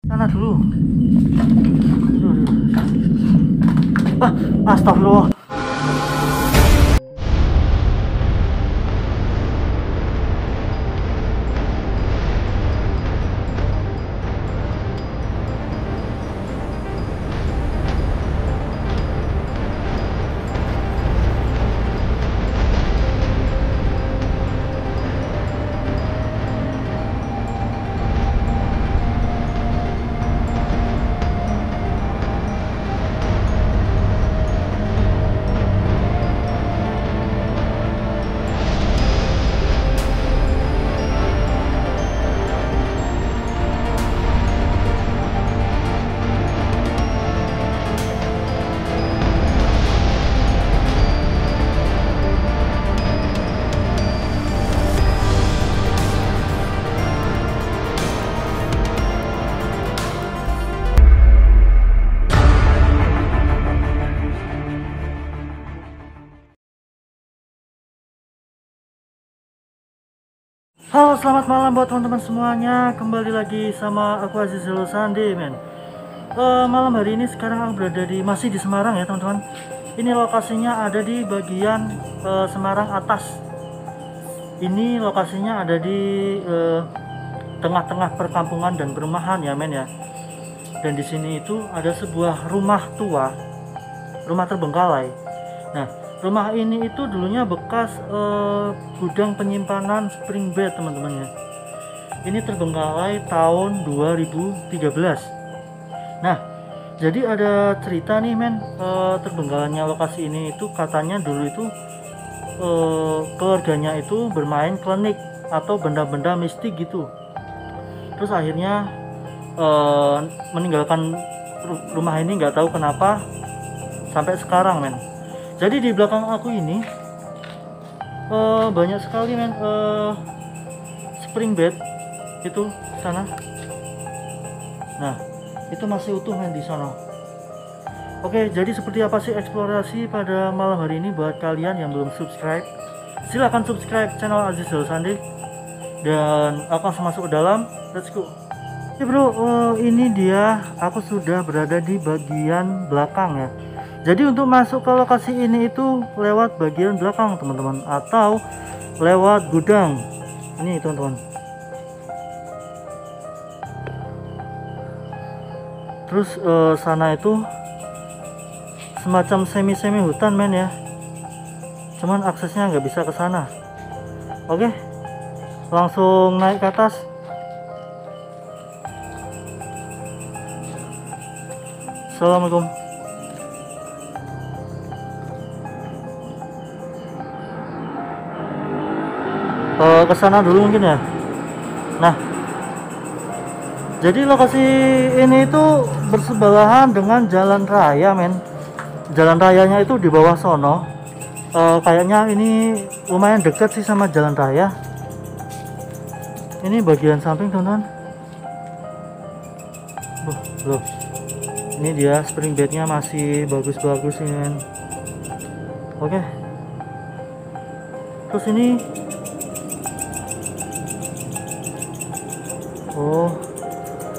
Sana dulu. Astagfirullah. Halo, selamat malam buat teman-teman semuanya. Kembali lagi sama aku Azizul Sandi, men. Malam hari ini sekarang aku berada masih di Semarang ya, teman-teman. Ini lokasinya ada di bagian Semarang atas. Ini lokasinya ada di tengah-tengah perkampungan dan perumahan ya, men ya. Dan di sini itu ada sebuah rumah tua, rumah terbengkalai. Nah, rumah ini itu dulunya bekas gudang penyimpanan spring bed, teman-teman ya. Ini terbengkalai tahun 2013. Nah, jadi ada cerita nih, men. Terbengkalainya lokasi ini itu katanya dulu itu keluarganya itu bermain klinik atau benda-benda mistik gitu. Terus akhirnya meninggalkan rumah ini, nggak tahu kenapa sampai sekarang, men. Jadi di belakang aku ini banyak sekali, men, spring bed itu sana. Nah, itu masih utuh, men, di sana. Oke, jadi seperti apa sih eksplorasi pada malam hari ini buat kalian yang belum subscribe? Silahkan subscribe channel Azizul Sandi dan aku langsung masuk ke dalam. Let's go. Oke, bro, ini dia, aku sudah berada di bagian belakang ya. Jadi untuk masuk ke lokasi ini itu lewat bagian belakang, teman-teman, atau lewat gudang. Ini, teman-teman. Terus sana itu semacam semi hutan, men ya. Cuman aksesnya nggak bisa ke sana. Oke, langsung naik ke atas. Assalamualaikum. Ke sana dulu mungkin ya. Nah, jadi lokasi ini itu bersebelahan dengan jalan raya, men. Jalan rayanya itu di bawah sono. Kayaknya ini lumayan dekat sih sama jalan raya. Ini bagian samping, teman-teman. Loh, ini dia spring bednya masih bagus-bagus ini, men. Oke. Terus ini, oh,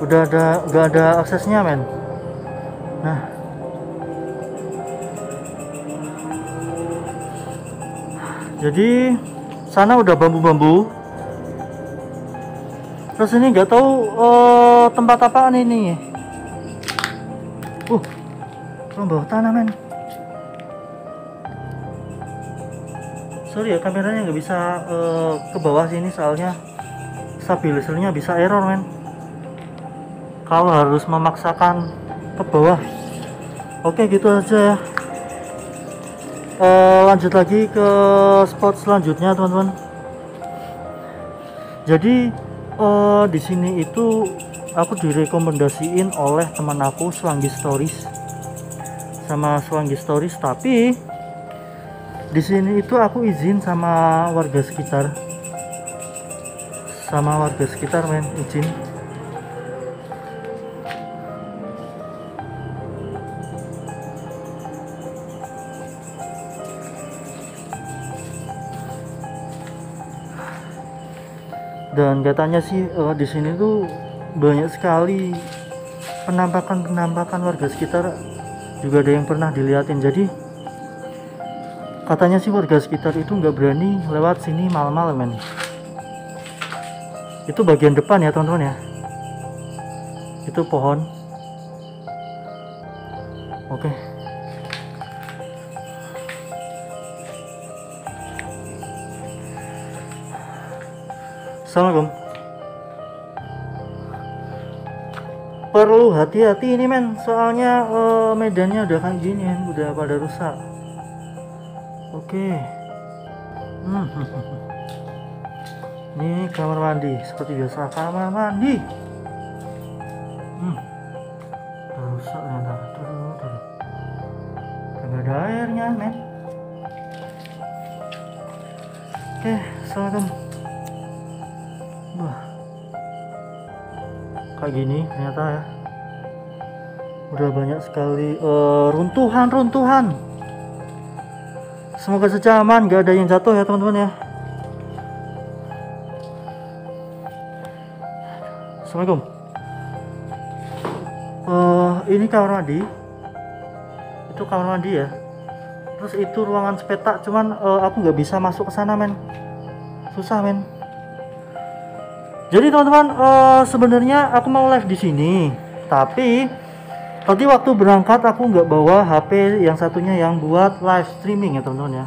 udah nggak ada aksesnya, men. Nah, jadi sana udah bambu-bambu. Terus ini nggak tahu tempat apaan ini. From bawah tanah, men. Sorry ya, kameranya nggak bisa ke bawah sini soalnya stabilisernya bisa error, men. Kalau harus memaksakan ke bawah. Oke, gitu aja ya. Lanjut lagi ke spot selanjutnya, teman-teman. Jadi di sini itu aku direkomendasiin oleh teman aku, Swangi Stories, sama Swangi Stories. Tapi di sini itu aku izin sama warga sekitar, men, izin. Dan katanya sih di sini tuh banyak sekali penampakan warga sekitar juga ada yang pernah dilihatin. Jadi katanya sih warga sekitar itu nggak berani lewat sini malam-malam, men. Itu bagian depan ya teman-teman ya, itu pohon. Oke. Assalamualaikum. Perlu hati-hati ini, men, soalnya medannya udah kayak gini kan, udah pada rusak. Oke. Ini kamar mandi seperti biasa, kamar mandi. Udah rusak ternyata. Tuh. Gak ada airnya, men. Oke, assalamualaikum. Wah, kayak gini ternyata ya, udah banyak sekali runtuhan. Semoga saja aman, gak ada yang jatuh ya teman-teman ya. Assalamualaikum. Ini kamar mandi, itu kamar mandi ya. Terus itu ruangan sepetak, cuman aku nggak bisa masuk ke sana, men. Susah, men. Jadi teman-teman, sebenarnya aku mau live di sini, tapi tadi waktu berangkat aku nggak bawa HP yang satunya yang buat live streaming ya teman-teman ya.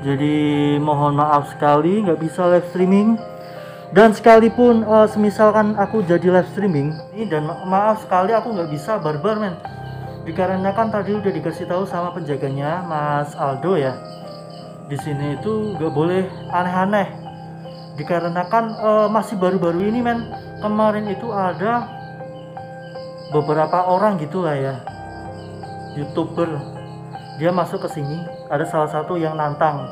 Jadi mohon maaf sekali nggak bisa live streaming. Dan sekalipun semisalkan aku jadi live streaming, dan maaf sekali aku nggak bisa barbar, men. Dikarenakan tadi udah dikasih tahu sama penjaganya, Mas Aldo ya. Di sini itu nggak boleh aneh-aneh. Dikarenakan masih baru-baru ini, men. Kemarin itu ada beberapa orang gitulah ya, YouTuber, dia masuk ke sini. Ada salah satu yang nantang,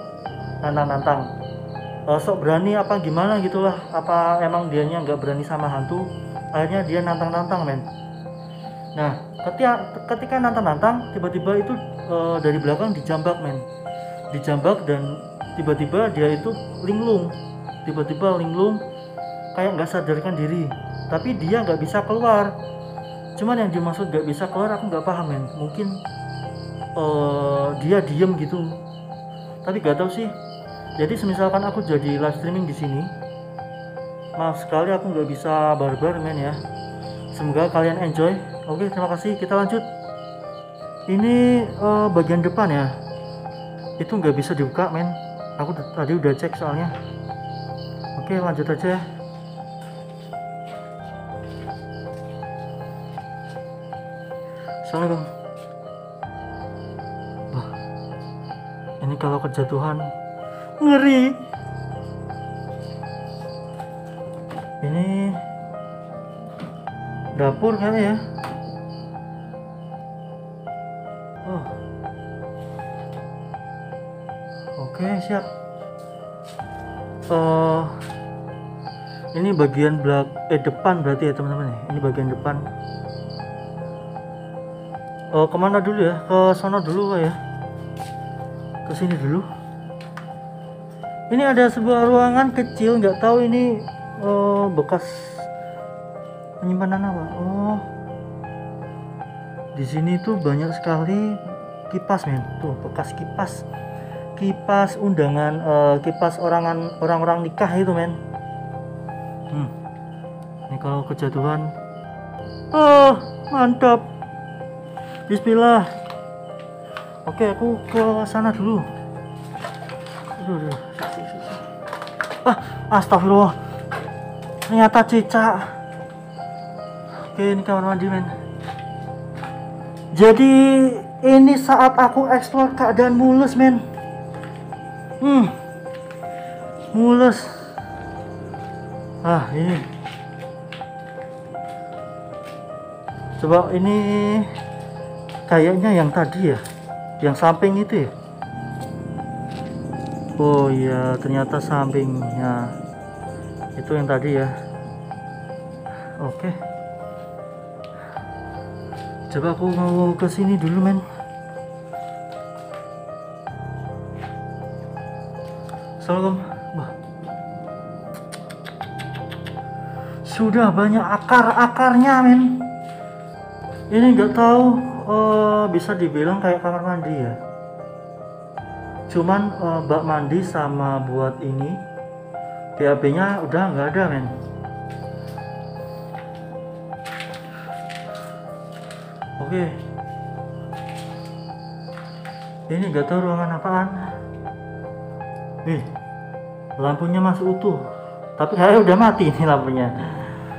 sok berani apa gimana gitulah, apa emang dianya nggak berani sama hantu, akhirnya dia nantang, men. Nah, ketika nantang, tiba-tiba itu dari belakang dijambak, men. Dijambak dan tiba-tiba dia itu linglung, kayak nggak sadarkan diri, tapi dia nggak bisa keluar. Cuman yang dimaksud nggak bisa keluar aku nggak paham, men. Mungkin dia diem gitu, tapi nggak tahu sih. Jadi semisalkan aku jadi live streaming di sini, maaf sekali aku nggak bisa barbar, men ya. Semoga kalian enjoy. Oke, terima kasih. Kita lanjut. Ini bagian depan ya, itu nggak bisa dibuka, men. Aku tadi udah cek soalnya. Oke, lanjut aja. Assalamualaikum. Wah, ini kalau kejatuhan ngeri. Ini dapur kayaknya ya. Oh, oke, siap. Ini bagian depan berarti ya teman-teman ya. Ini bagian depan. Kemana dulu ya? Ke sana dulu ya. Ke sini dulu. Ini ada sebuah ruangan kecil, nggak tahu ini bekas penyimpanan apa. Oh, di sini tuh banyak sekali kipas, men. Tuh bekas kipas undangan, kipas orang-orang nikah itu, men. Ini kalau kejatuhan, mantap. Bismillah. Oke, aku ke sana dulu. Aduh. Astagfirullah. Ternyata cicak. Oke, ini kamar mandi, men. Jadi ini saat aku explore keadaan mulus, men. Mulus. Ini. Coba ini kayaknya yang tadi ya, yang samping itu ya. Oh iya, ternyata sampingnya itu yang tadi ya. Oke, coba aku mau ke sini dulu, men. Assalamualaikum. udah banyak akar-akarnya men. Ini nggak tahu bisa dibilang kayak kamar mandi ya. Cuman bak mandi sama buat ini BAB-nya udah nggak ada men. Oke. Ini nggak tahu ruangan apaan. Nih, lampunya masih utuh. Tapi saya udah mati nih lampunya.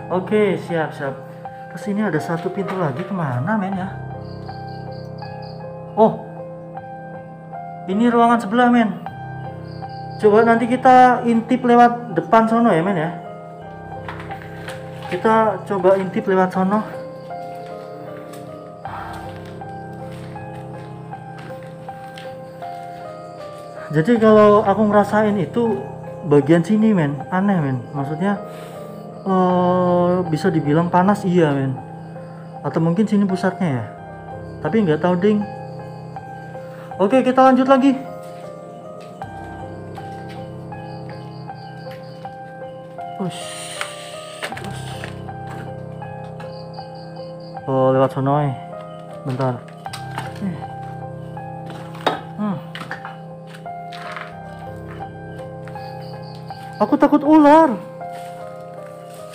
Oke, siap. Terus ini ada satu pintu lagi, kemana men ya? Oh, ini ruangan sebelah men. Coba nanti kita intip lewat depan sono ya men ya. Kita coba intip lewat sono. Jadi kalau aku ngerasain itu bagian sini men, aneh men. Maksudnya bisa dibilang panas iya men. Atau mungkin sini pusatnya ya. Tapi nggak tahu ding. Oke, kita lanjut lagi. Oh, lewat sono. Bentar. Aku takut ular.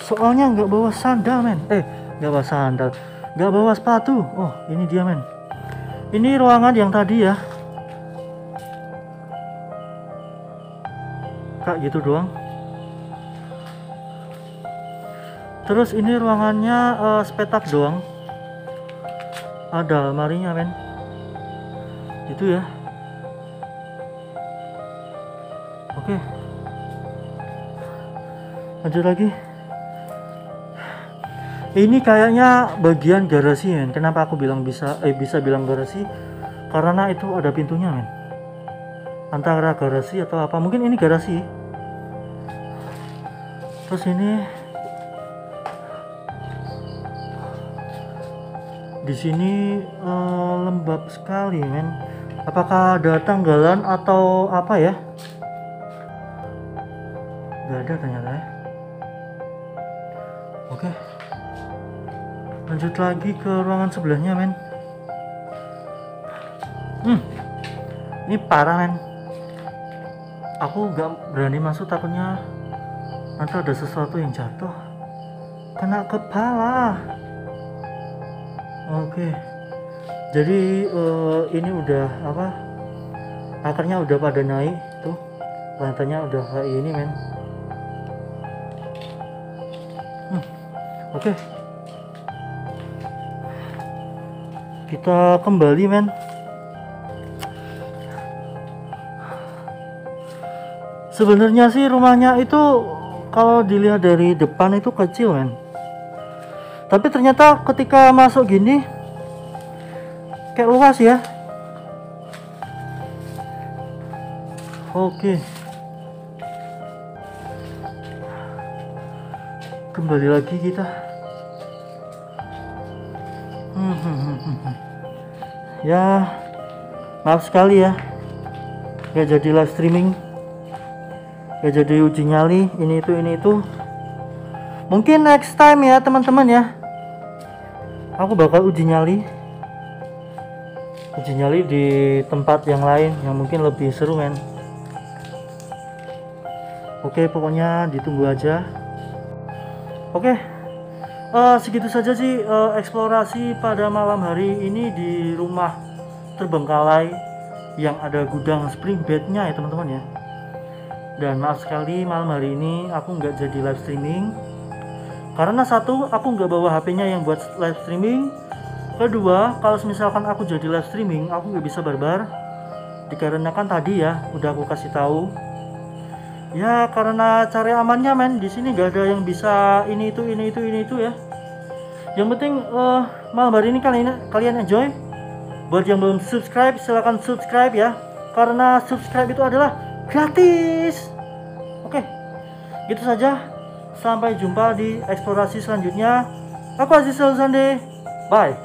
Soalnya nggak bawa sandal men. Nggak bawa sandal, nggak bawa sepatu. Oh, ini dia men. Ini ruangan yang tadi ya. Kak gitu doang. Terus ini ruangannya sepetak doang. Ada lemarinya men. Itu ya. Oke. Lanjut lagi. Ini kayaknya bagian garasi men. Kenapa aku bilang bisa bilang garasi? Karena itu ada pintunya men. Antara garasi atau apa? Mungkin ini garasi. Terus ini di sini lembab sekali men. Apakah ada tanggalan atau apa ya? Gak ada ternyata ya. Oke, lanjut lagi ke ruangan sebelahnya men. Ini parah men. Aku gak berani masuk, takutnya nanti ada sesuatu yang jatuh kena kepala. Oke, jadi ini udah apa, akarnya udah pada naik tuh, lantainya udah kayak ini men. Oke, kita kembali men. Sebenarnya sih rumahnya itu kalau dilihat dari depan itu kecil men. Tapi ternyata ketika masuk gini kayak luas ya. Oke, kembali lagi kita. Ya maaf sekali ya, gak jadi live streaming, gak jadi uji nyali ini itu. Mungkin next time ya teman-teman ya, aku bakal uji nyali di tempat yang lain yang mungkin lebih seru men. Oke, pokoknya ditunggu aja. Oke, segitu saja sih eksplorasi pada malam hari ini di rumah terbengkalai yang ada gudang spring bednya ya teman-teman ya. Dan maaf sekali malam hari ini aku nggak jadi live streaming karena satu, aku nggak bawa HP-nya yang buat live streaming. Kedua, kalau misalkan aku jadi live streaming aku nggak bisa barbar, dikarenakan tadi ya udah aku kasih tahu ya, karena cari amannya men, di sini nggak ada yang bisa ini itu ya. Yang penting malam hari ini kalian enjoy. Buat yang belum subscribe silahkan subscribe ya, karena subscribe itu adalah gratis. Oke, gitu saja, sampai jumpa di eksplorasi selanjutnya. Aku Aziz Sande, bye.